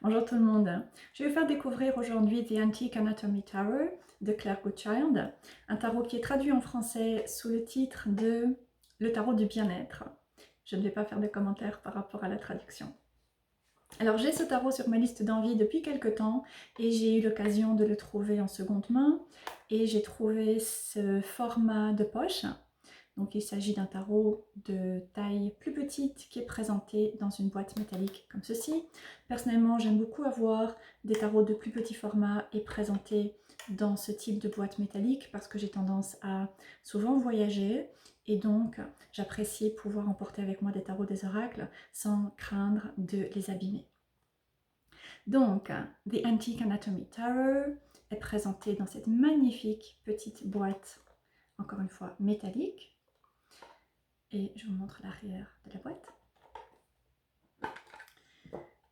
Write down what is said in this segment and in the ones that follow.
Bonjour tout le monde. Je vais vous faire découvrir aujourd'hui The Antique Anatomy Tarot de Claire Goodchild, un tarot qui est traduit en français sous le titre de Le tarot du bien-être. Je ne vais pas faire de commentaires par rapport à la traduction. Alors j'ai ce tarot sur ma liste d'envie depuis quelques temps et j'ai eu l'occasion de le trouver en seconde main et j'ai trouvé ce format de poche. Donc il s'agit d'un tarot de taille plus petite qui est présenté dans une boîte métallique comme ceci. Personnellement, j'aime beaucoup avoir des tarots de plus petit format et présentés dans ce type de boîte métallique parce que j'ai tendance à souvent voyager et donc j'apprécie pouvoir emporter avec moi des tarots des oracles sans craindre de les abîmer. Donc, The Antique Anatomy Tarot est présenté dans cette magnifique petite boîte, encore une fois métallique. Et je vous montre l'arrière de la boîte.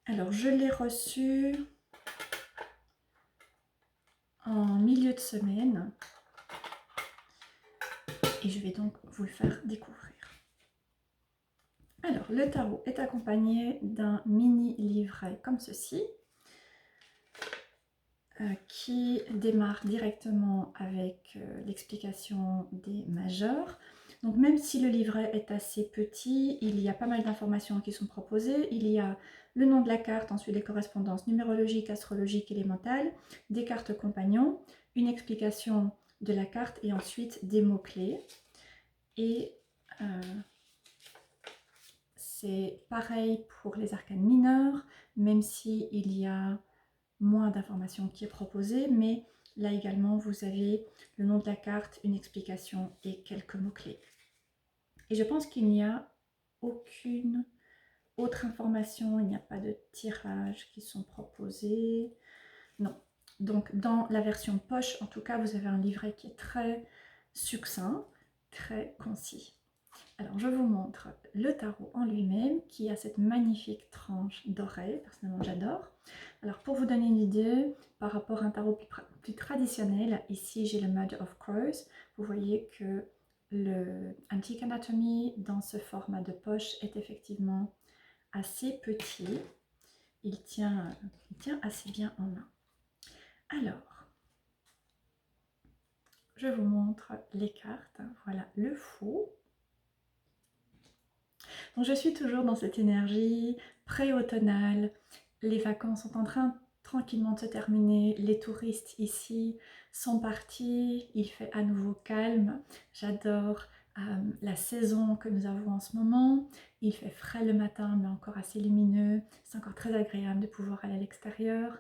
Alors, je l'ai reçu en milieu de semaine et je vais donc vous le faire découvrir. Alors, le tarot est accompagné d'un mini livret comme ceci qui démarre directement avec l'explication des majeurs. Donc même si le livret est assez petit, il y a pas mal d'informations qui sont proposées. Il y a le nom de la carte, ensuite les correspondances numérologiques, astrologiques, élémentales, des cartes compagnons, une explication de la carte et ensuite des mots-clés. Et c'est pareil pour les arcanes mineurs, même si il y a moins d'informations qui est proposée, mais là également vous avez le nom de la carte, une explication et quelques mots-clés. Et je pense qu'il n'y a aucune autre information, il n'y a pas de tirages qui sont proposés, non. Donc dans la version poche, en tout cas, vous avez un livret qui est très succinct, très concis. Alors je vous montre le tarot en lui-même qui a cette magnifique tranche dorée, personnellement j'adore. Alors pour vous donner une idée, par rapport à un tarot plus traditionnel, ici j'ai le Mother of Crows, vous voyez que le Antique Anatomy dans ce format de poche est effectivement assez petit, il tient assez bien en main. Alors, je vous montre les cartes, voilà le fou. Donc je suis toujours dans cette énergie pré-automnale, les vacances sont en train tranquillement de se terminer, les touristes ici sont partis, il fait à nouveau calme, j'adore la saison que nous avons en ce moment, il fait frais le matin mais encore assez lumineux, c'est encore très agréable de pouvoir aller à l'extérieur,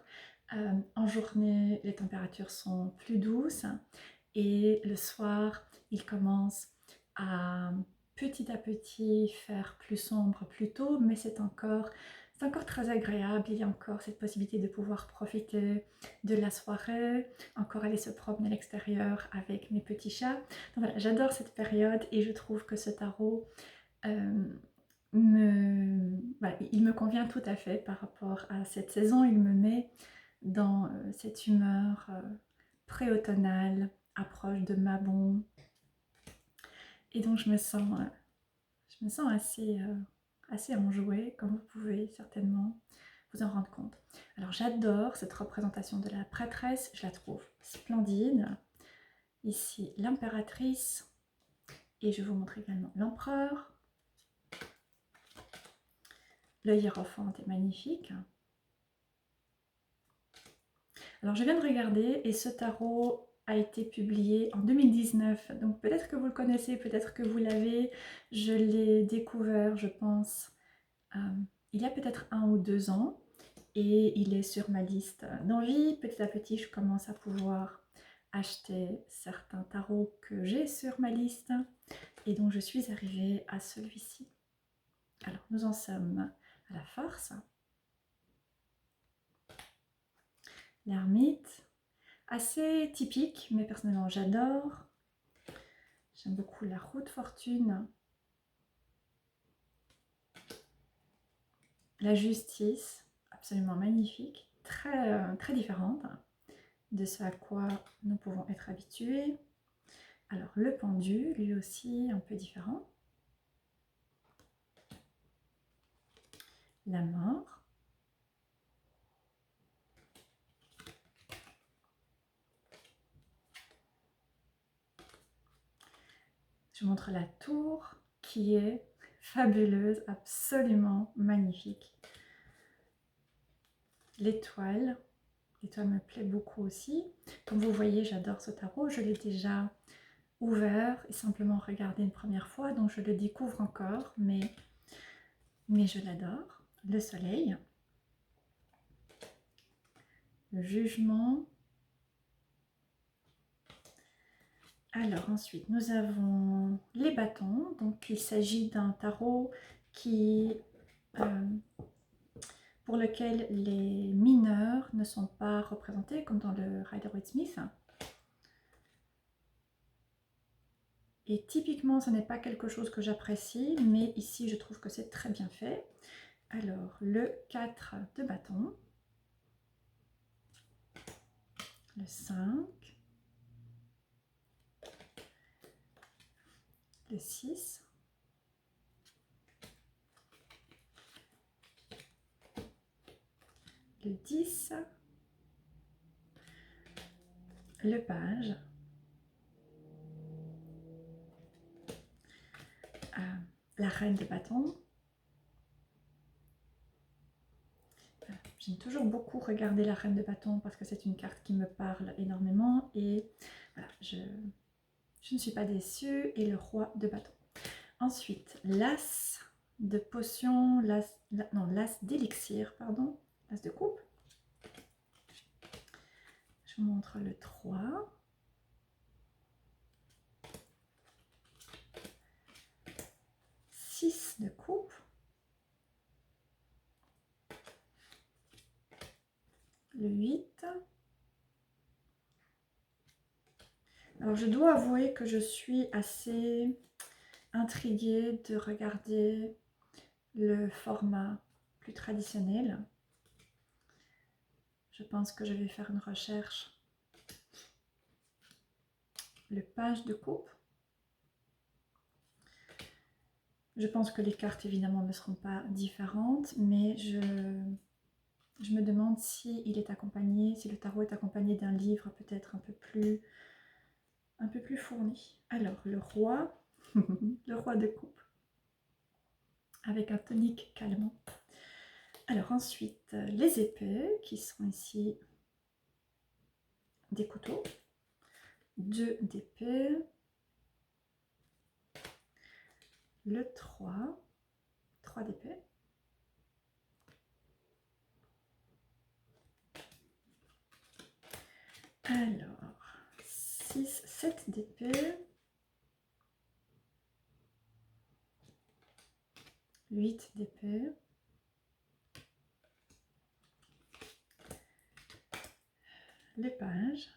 en journée les températures sont plus douces et le soir il commence à petit faire plus sombre plus tôt, mais c'est encore très agréable. Il y a encore cette possibilité de pouvoir profiter de la soirée, encore aller se promener à l'extérieur avec mes petits chats. Donc voilà, j'adore cette période et je trouve que ce tarot il me convient tout à fait par rapport à cette saison. Il me met dans cette humeur pré-automnale, approche de Mabon. Et donc je me sens assez enjouée, comme vous pouvez certainement vous en rendre compte. Alors j'adore cette représentation de la prêtresse, je la trouve splendide. Ici l'impératrice, et je vous montre également l'empereur. Le hiérophante est magnifique. Alors je viens de regarder et ce tarot a été publié en 2019, donc peut-être que vous le connaissez, peut-être que vous l'avez. Je l'ai découvert, je pense, il y a peut-être 1 ou 2 ans et il est sur ma liste d'envie. Petit à petit, je commence à pouvoir acheter certains tarots que j'ai sur ma liste et donc je suis arrivée à celui-ci. Alors nous en sommes à la force, l'ermite, assez typique mais personnellement j'adore. J'aime beaucoup la roue de fortune, la justice, absolument magnifique, très différente de ce à quoi nous pouvons être habitués. Alors le pendu, lui aussi un peu différent. La mort. Je vous montre la tour qui est fabuleuse, absolument magnifique. L'étoile me plaît beaucoup aussi. Comme vous voyez, j'adore ce tarot. Je l'ai déjà ouvert et simplement regardé une première fois, donc je le découvre encore, mais je l'adore. Le soleil, le jugement. Alors ensuite, nous avons les bâtons. Donc il s'agit d'un tarot qui, pour lequel les mineurs ne sont pas représentés, comme dans le Rider-Waite-Smith. Et typiquement, ce n'est pas quelque chose que j'apprécie, mais ici, je trouve que c'est très bien fait. Alors, le 4 de bâton, le 5, le 6, le 10, le page, la reine de bâton. J'aime toujours beaucoup regarder la reine de bâton parce que c'est une carte qui me parle énormément et voilà, je ne suis pas déçue. Et le roi de bâton. Ensuite, l'as de potion, l'as d'élixir, pardon, l'as de coupe. Je vous montre le 3. Six de coupe. Le 8. Alors je dois avouer que je suis assez intriguée de regarder le format plus traditionnel. Je pense que je vais faire une recherche. Le page de coupe. Je pense que les cartes évidemment ne seront pas différentes, mais je me demande si il est accompagné, si le tarot est accompagné d'un livre peut-être un peu plus fourni. Alors le roi, le roi de coupe, avec un tonique calmant. Alors ensuite, les épées qui sont ici des couteaux, 2 d'épée, le 3 d'épée, alors 6, 7 d'épée, 8 d'épée, le page,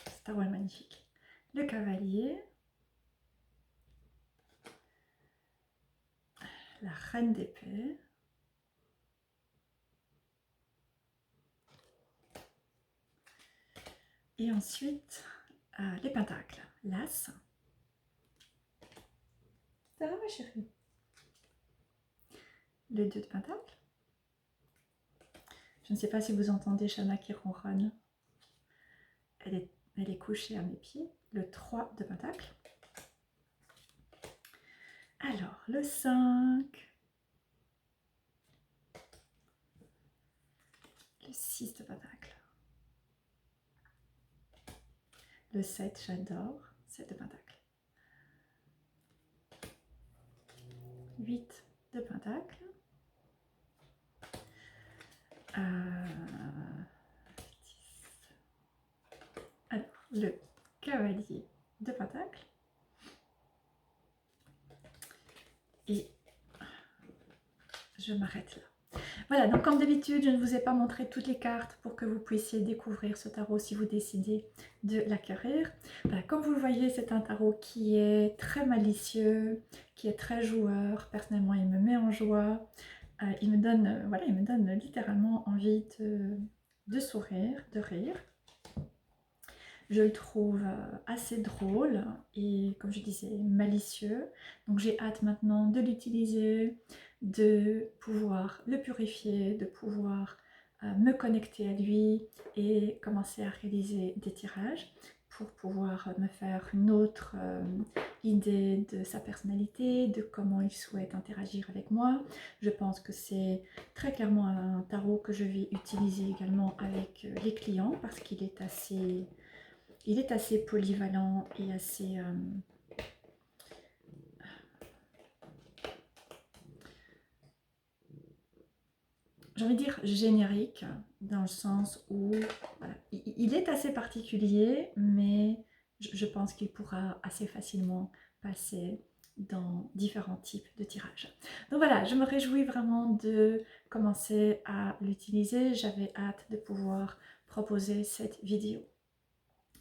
c'est un rôle magnifique, le cavalier, la reine d'épée, et ensuite les pentacles, l'as. Ça va ma chérie? Le 2 de pentacle. Je ne sais pas si vous entendez Shana qui ronronne. Elle est couchée à mes pieds. Le 3 de pentacle. Alors, le 5. Le 6 de pentacle. Le 7, j'adore. 7 de pentacle. 8 de pentacle. 10. Alors, le cavalier de pentacle. Et je m'arrête là. Voilà, donc comme d'habitude, je ne vous ai pas montré toutes les cartes pour que vous puissiez découvrir ce tarot si vous décidez de l'acquérir. Voilà, comme vous le voyez, c'est un tarot qui est très malicieux, qui est très joueur. Personnellement, il me met en joie. Il me donne littéralement envie de sourire, de rire. Je le trouve assez drôle et, comme je disais, malicieux. Donc j'ai hâte maintenant de l'utiliser, de pouvoir le purifier, de pouvoir me connecter à lui et commencer à réaliser des tirages. pour pouvoir me faire une autre idée de sa personnalité, de comment il souhaite interagir avec moi. Je pense que c'est très clairement un tarot que je vais utiliser également avec les clients parce qu'il est assez polyvalent et assez... j'ai envie de dire générique, dans le sens où voilà, il est assez particulier, mais je pense qu'il pourra assez facilement passer dans différents types de tirages. Donc voilà, je me réjouis vraiment de commencer à l'utiliser. J'avais hâte de pouvoir proposer cette vidéo.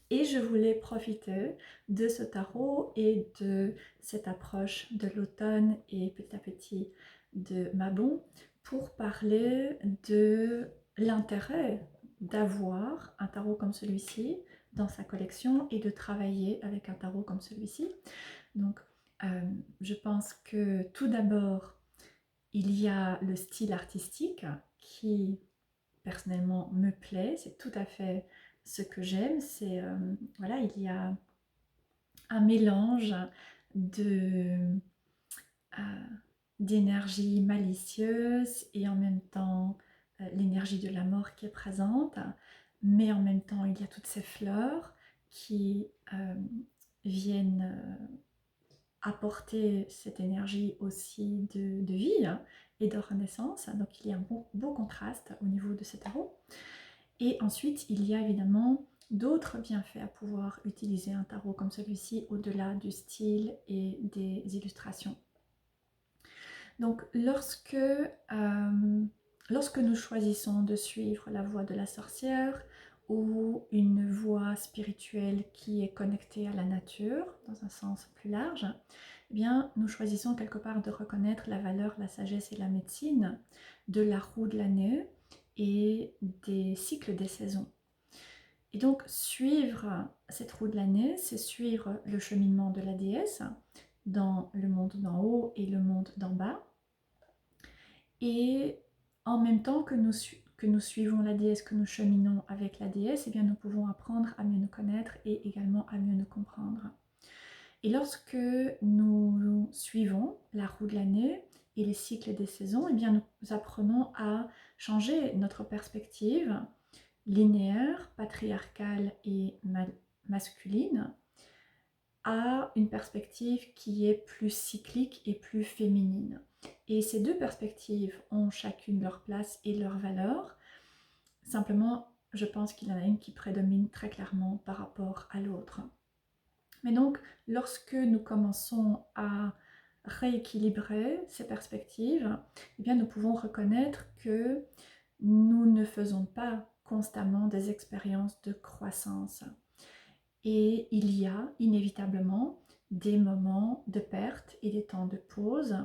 Et je voulais profiter de ce tarot et de cette approche de l'automne et petit à petit de Mabon pour parler de l'intérêt d'avoir un tarot comme celui-ci dans sa collection et de travailler avec un tarot comme celui-ci. Donc, je pense que tout d'abord, il y a le style artistique qui personnellement me plaît, c'est tout à fait ce que j'aime, c'est voilà, il y a un mélange de d'énergie malicieuse et en même temps l'énergie de la mort qui est présente, mais en même temps il y a toutes ces fleurs qui viennent apporter cette énergie aussi de vie et de renaissance. Donc il y a un beau contraste au niveau de ce tarot. Et ensuite, il y a évidemment d'autres bienfaits à pouvoir utiliser un tarot comme celui-ci au-delà du style et des illustrations. Donc lorsque nous choisissons de suivre la voie de la sorcière ou une voie spirituelle qui est connectée à la nature, dans un sens plus large, eh bien, nous choisissons quelque part de reconnaître la valeur, la sagesse et la médecine de la roue de l'année et des cycles des saisons. Et donc, suivre cette roue de l'année, c'est suivre le cheminement de la déesse dans le monde d'en haut et le monde d'en bas. Et en même temps que nous suivons la déesse, que nous cheminons avec la déesse, eh bien, nous pouvons apprendre à mieux nous connaître et également à mieux nous comprendre. Et lorsque nous suivons la roue de l'année et les cycles des saisons, eh bien, nous apprenons à changer notre perspective linéaire, patriarcale et masculine à une perspective qui est plus cyclique et plus féminine. Et ces deux perspectives ont chacune leur place et leur valeur. Simplement, je pense qu'il y en a une qui prédomine très clairement par rapport à l'autre. Mais donc, lorsque nous commençons à rééquilibrer ces perspectives, eh bien, nous pouvons reconnaître que nous ne faisons pas constamment des expériences de croissance. Et il y a inévitablement des moments de perte et des temps de pause.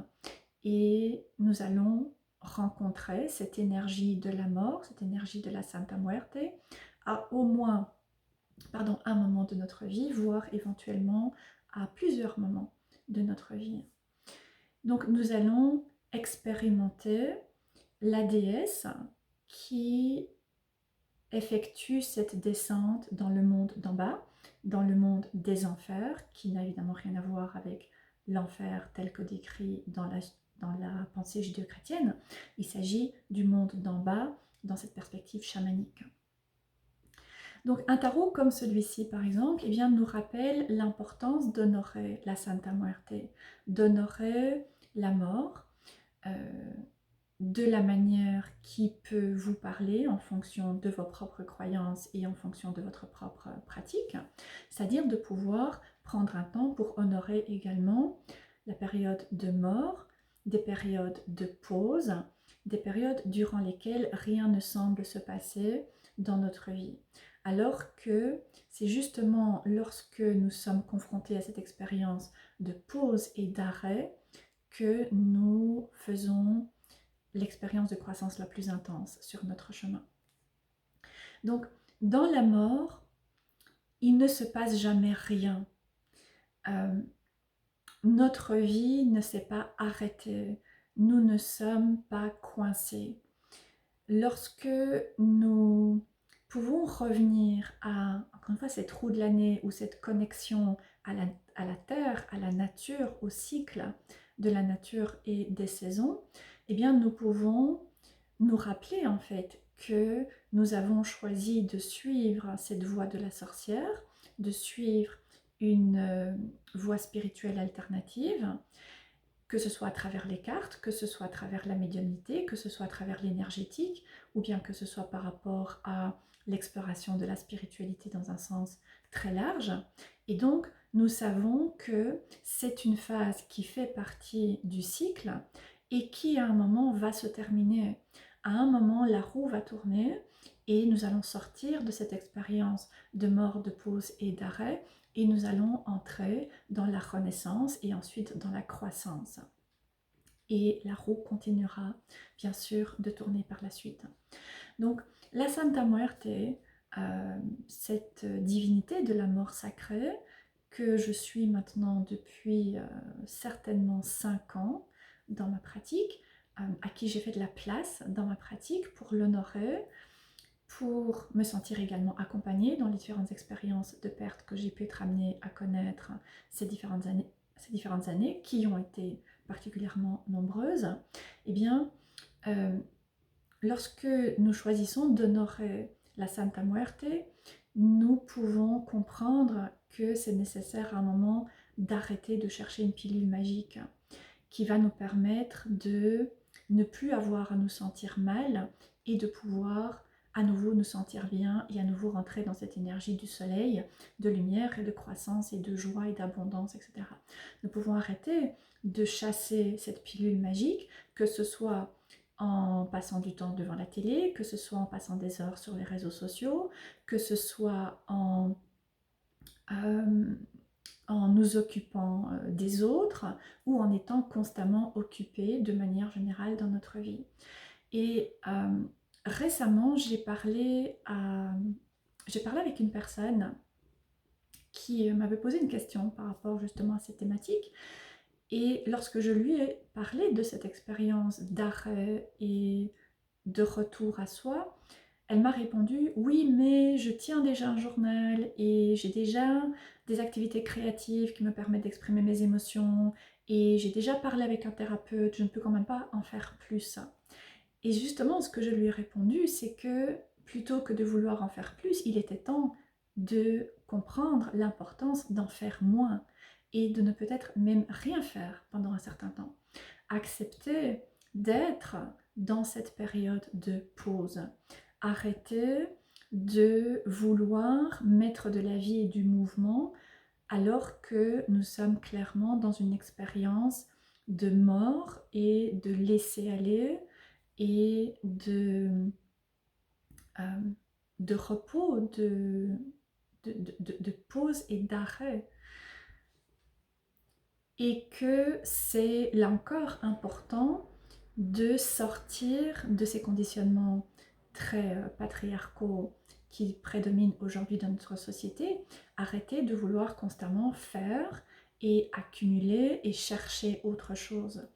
Et nous allons rencontrer cette énergie de la mort, cette énergie de la Santa Muerte, à au moins un moment de notre vie, voire éventuellement à plusieurs moments de notre vie. Donc nous allons expérimenter la déesse qui effectue cette descente dans le monde d'en bas, dans le monde des enfers, qui n'a évidemment rien à voir avec l'enfer tel que décrit dans la pensée judéo-chrétienne. Il s'agit du monde d'en bas dans cette perspective chamanique. Donc un tarot comme celui-ci par exemple, eh bien, nous rappelle l'importance d'honorer la Santa Muerte, d'honorer la mort, de la manière qui peut vous parler en fonction de vos propres croyances et en fonction de votre propre pratique, c'est-à-dire de pouvoir prendre un temps pour honorer également la période de mort, des périodes de pause, des périodes durant lesquelles rien ne semble se passer dans notre vie. Alors que c'est justement lorsque nous sommes confrontés à cette expérience de pause et d'arrêt que nous faisons l'expérience de croissance la plus intense sur notre chemin. Donc, dans la mort, il ne se passe jamais rien. Notre vie ne s'est pas arrêtée. Nous ne sommes pas coincés. Lorsque nous pouvons revenir à, encore une fois, cette roue de l'année ou cette connexion à la terre, à la nature, au cycle de la nature et des saisons, eh bien nous pouvons nous rappeler en fait que nous avons choisi de suivre cette voie de la sorcière, de suivre une voie spirituelle alternative, que ce soit à travers les cartes, que ce soit à travers la médiumnité, que ce soit à travers l'énergétique, ou bien que ce soit par rapport à l'exploration de la spiritualité dans un sens très large. Et donc, nous savons que c'est une phase qui fait partie du cycle et qui, à un moment, va se terminer. À un moment, la roue va tourner et nous allons sortir de cette expérience de mort, de pause et d'arrêt et nous allons entrer dans la renaissance et ensuite dans la croissance. Et la roue continuera bien sûr de tourner par la suite. Donc la Santa Muerte, cette divinité de la mort sacrée que je suis maintenant depuis certainement 5 ans dans ma pratique, à qui j'ai fait de la place dans ma pratique pour l'honorer, pour me sentir également accompagnée dans les différentes expériences de perte que j'ai pu être amenée à connaître ces différentes années qui ont été particulièrement nombreuses, eh bien, lorsque nous choisissons d'honorer la Santa Muerte, nous pouvons comprendre que c'est nécessaire à un moment d'arrêter de chercher une pilule magique qui va nous permettre de ne plus avoir à nous sentir mal et de pouvoir à nouveau nous sentir bien et à nouveau rentrer dans cette énergie du soleil, de lumière et de croissance et de joie et d'abondance, etc. Nous pouvons arrêter de chasser cette pilule magique, que ce soit en passant du temps devant la télé, que ce soit en passant des heures sur les réseaux sociaux, que ce soit euh, en nous occupant des autres ou en étant constamment occupés de manière générale dans notre vie. Et récemment, j'ai parlé avec une personne qui m'avait posé une question par rapport justement à cette thématique. Et lorsque je lui ai parlé de cette expérience d'arrêt et de retour à soi, elle m'a répondu: oui, mais je tiens déjà un journal et j'ai déjà des activités créatives qui me permettent d'exprimer mes émotions et j'ai déjà parlé avec un thérapeute, je ne peux quand même pas en faire plus. Et justement, ce que je lui ai répondu, c'est que plutôt que de vouloir en faire plus, il était temps de comprendre l'importance d'en faire moins et de ne peut-être même rien faire pendant un certain temps. Accepter d'être dans cette période de pause. Arrêter de vouloir mettre de la vie et du mouvement alors que nous sommes clairement dans une expérience de mort et de laisser aller et euh, de repos, de pause et d'arrêt. Et que c'est là encore important de sortir de ces conditionnements très patriarcaux qui prédominent aujourd'hui dans notre société, arrêter de vouloir constamment faire et accumuler et chercher autre chose.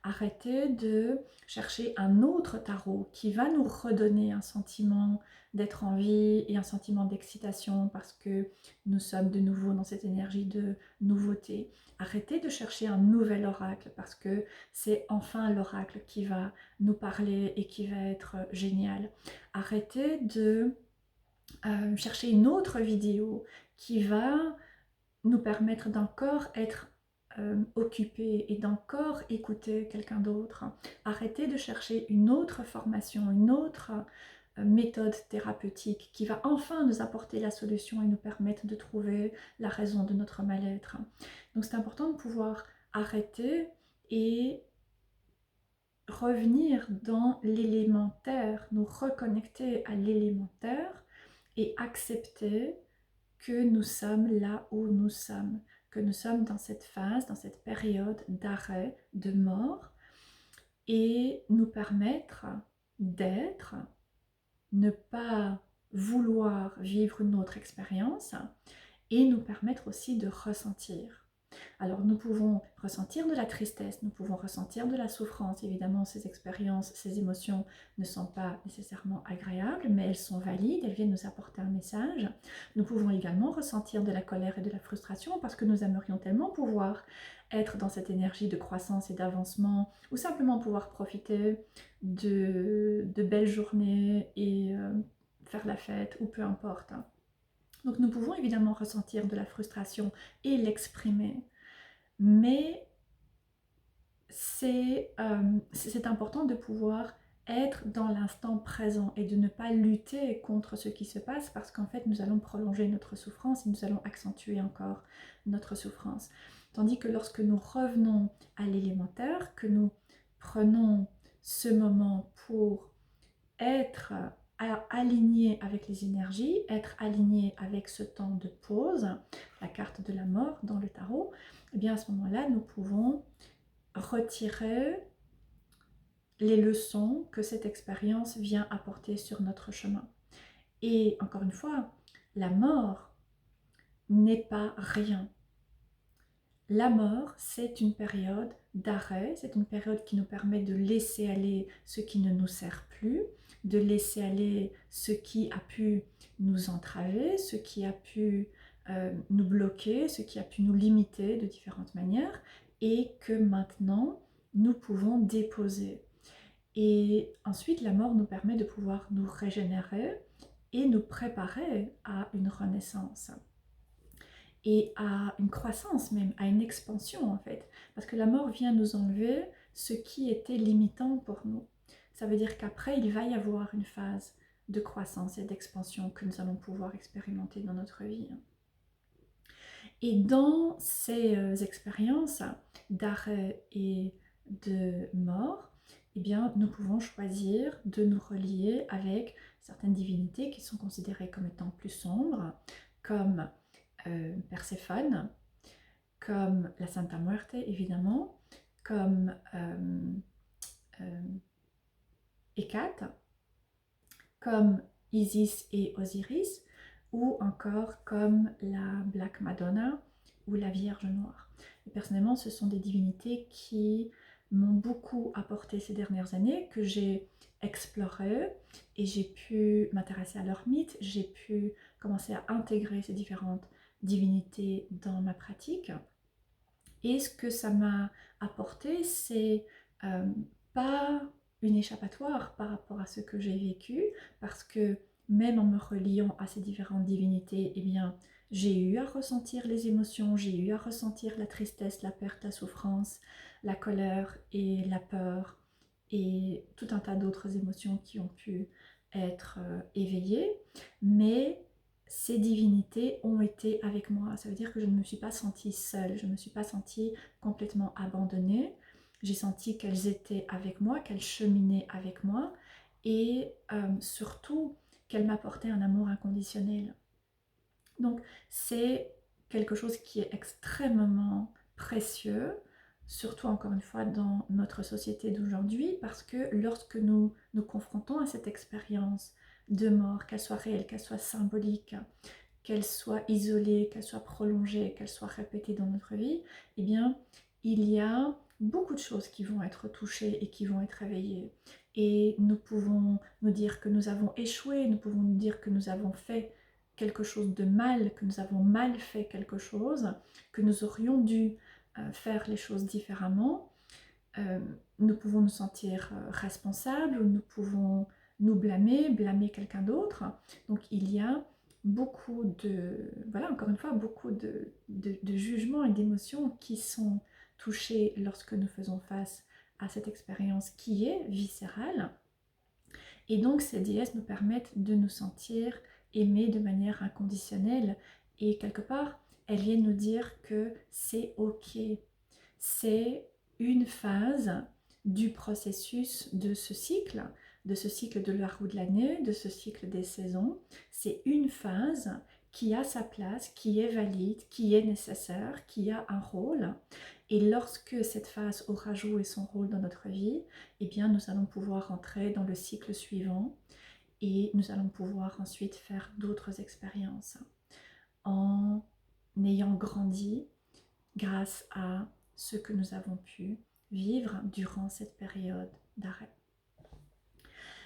Arrêter de chercher un autre tarot qui va nous redonner un sentiment d'être en vie et un sentiment d'excitation parce que nous sommes de nouveau dans cette énergie de nouveauté. Arrêter de chercher un nouvel oracle parce que c'est enfin l'oracle qui va nous parler et qui va être génial. Arrêter de chercher une autre vidéo qui va nous permettre d'encore être occupé et d'encore écouter quelqu'un d'autre. Arrêter de chercher une autre formation, une autre méthode thérapeutique qui va enfin nous apporter la solution et nous permettre de trouver la raison de notre mal-être. Donc c'est important de pouvoir arrêter et revenir dans l'élémentaire, nous reconnecter à l'élémentaire et accepter que nous sommes là où nous sommes, que nous sommes dans cette phase, dans cette période d'arrêt, de mort, et nous permettre d'être, ne pas vouloir vivre une autre expérience, et nous permettre aussi de ressentir. Alors nous pouvons ressentir de la tristesse, nous pouvons ressentir de la souffrance. Évidemment, ces expériences, ces émotions ne sont pas nécessairement agréables, mais elles sont valides, elles viennent nous apporter un message. Nous pouvons également ressentir de la colère et de la frustration parce que nous aimerions tellement pouvoir être dans cette énergie de croissance et d'avancement, ou simplement pouvoir profiter de belles journées et faire la fête, ou peu importe. Donc nous pouvons évidemment ressentir de la frustration et l'exprimer, mais c'est important de pouvoir être dans l'instant présent et de ne pas lutter contre ce qui se passe, parce qu'en fait nous allons prolonger notre souffrance et nous allons accentuer encore notre souffrance. Tandis que lorsque nous revenons à l'élémentaire, que nous prenons ce moment pour être aligné avec les énergies, être aligné avec ce temps de pause, la carte de la mort dans le tarot, et bien à ce moment-là, nous pouvons retirer les leçons que cette expérience vient apporter sur notre chemin. Et encore une fois, la mort n'est pas rien. La mort, c'est une période d'arrêt, c'est une période qui nous permet de laisser aller ce qui ne nous sert plus, de laisser aller ce qui a pu nous entraver, ce qui a pu nous bloquer, ce qui a pu nous limiter de différentes manières, et que maintenant, nous pouvons déposer. Et ensuite, la mort nous permet de pouvoir nous régénérer et nous préparer à une renaissance et à une croissance même, à une expansion en fait. Parce que la mort vient nous enlever ce qui était limitant pour nous. Ça veut dire qu'après, il va y avoir une phase de croissance et d'expansion que nous allons pouvoir expérimenter dans notre vie. Et dans ces expériences d'arrêt et de mort, eh bien, nous pouvons choisir de nous relier avec certaines divinités qui sont considérées comme étant plus sombres, comme Perséphone, comme la Santa Muerte évidemment, comme Hécate, comme Isis et Osiris, ou encore comme la Black Madonna ou la Vierge Noire. Et personnellement, ce sont des divinités qui m'ont beaucoup apporté ces dernières années, que j'ai exploré, et j'ai pu m'intéresser à leurs mythes, j'ai pu commencer à intégrer ces différentes divinités dans ma pratique. Et ce que ça m'a apporté, c'est pas une échappatoire par rapport à ce que j'ai vécu, parce que même en me reliant à ces différentes divinités, eh bien, j'ai eu à ressentir les émotions, j'ai eu à ressentir la tristesse, la perte, la souffrance, la colère et la peur, et tout un tas d'autres émotions qui ont pu être éveillées, mais ces divinités ont été avec moi. Ça veut dire que je ne me suis pas sentie seule, je ne me suis pas sentie complètement abandonnée. J'ai senti qu'elles étaient avec moi, qu'elles cheminaient avec moi, et surtout qu'elles m'apportaient un amour inconditionnel. Donc c'est quelque chose qui est extrêmement précieux, surtout encore une fois dans notre société d'aujourd'hui, parce que lorsque nous nous confrontons à cette expérience de mort, qu'elle soit réelle, qu'elle soit symbolique, qu'elle soit isolée, qu'elle soit prolongée, qu'elle soit répétée dans notre vie, eh bien, il y a beaucoup de choses qui vont être touchées et qui vont être réveillées. Et nous pouvons nous dire que nous avons échoué, nous pouvons nous dire que nous avons fait quelque chose de mal, que nous avons mal fait quelque chose, que nous aurions dû faire les choses différemment. Nous pouvons nous sentir responsables, ou nous pouvons nous blâmer quelqu'un d'autre. Donc il y a beaucoup de, voilà, encore une fois, beaucoup de jugements et d'émotions qui sont touchés lorsque nous faisons face à cette expérience qui est viscérale. Et donc ces déesses nous permettent de nous sentir aimés de manière inconditionnelle, et quelque part, elles viennent nous dire que c'est ok. C'est une phase du processus de ce cycle de la roue de l'année, de ce cycle des saisons. C'est une phase qui a sa place, qui est valide, qui est nécessaire, qui a un rôle. Et lorsque cette phase aura joué son rôle dans notre vie, eh bien nous allons pouvoir entrer dans le cycle suivant, et nous allons pouvoir ensuite faire d'autres expériences. En ayant grandi, grâce à ce que nous avons pu vivre durant cette période d'arrêt.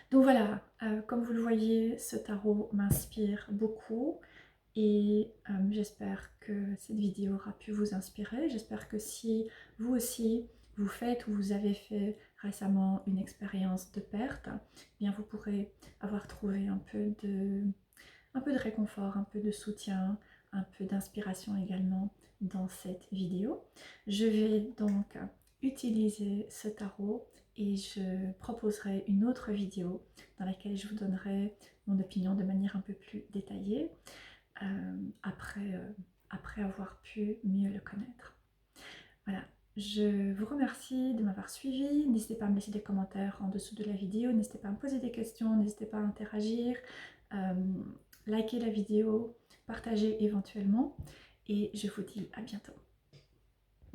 Donc voilà, comme vous le voyez, ce tarot m'inspire beaucoup et j'espère que cette vidéo aura pu vous inspirer. J'espère que si vous aussi vous faites ou vous avez fait récemment une expérience de perte, eh bien vous pourrez avoir trouvé un peu de réconfort, un peu de soutien, un peu d'inspiration également dans cette vidéo. Je vais donc utiliser ce tarot et je proposerai une autre vidéo dans laquelle je vous donnerai mon opinion de manière un peu plus détaillée après avoir pu mieux le connaître. Voilà, je vous remercie de m'avoir suivi. N'hésitez pas à me laisser des commentaires en dessous de la vidéo, n'hésitez pas à me poser des questions, n'hésitez pas à interagir, likez la vidéo, partagez éventuellement et je vous dis à bientôt.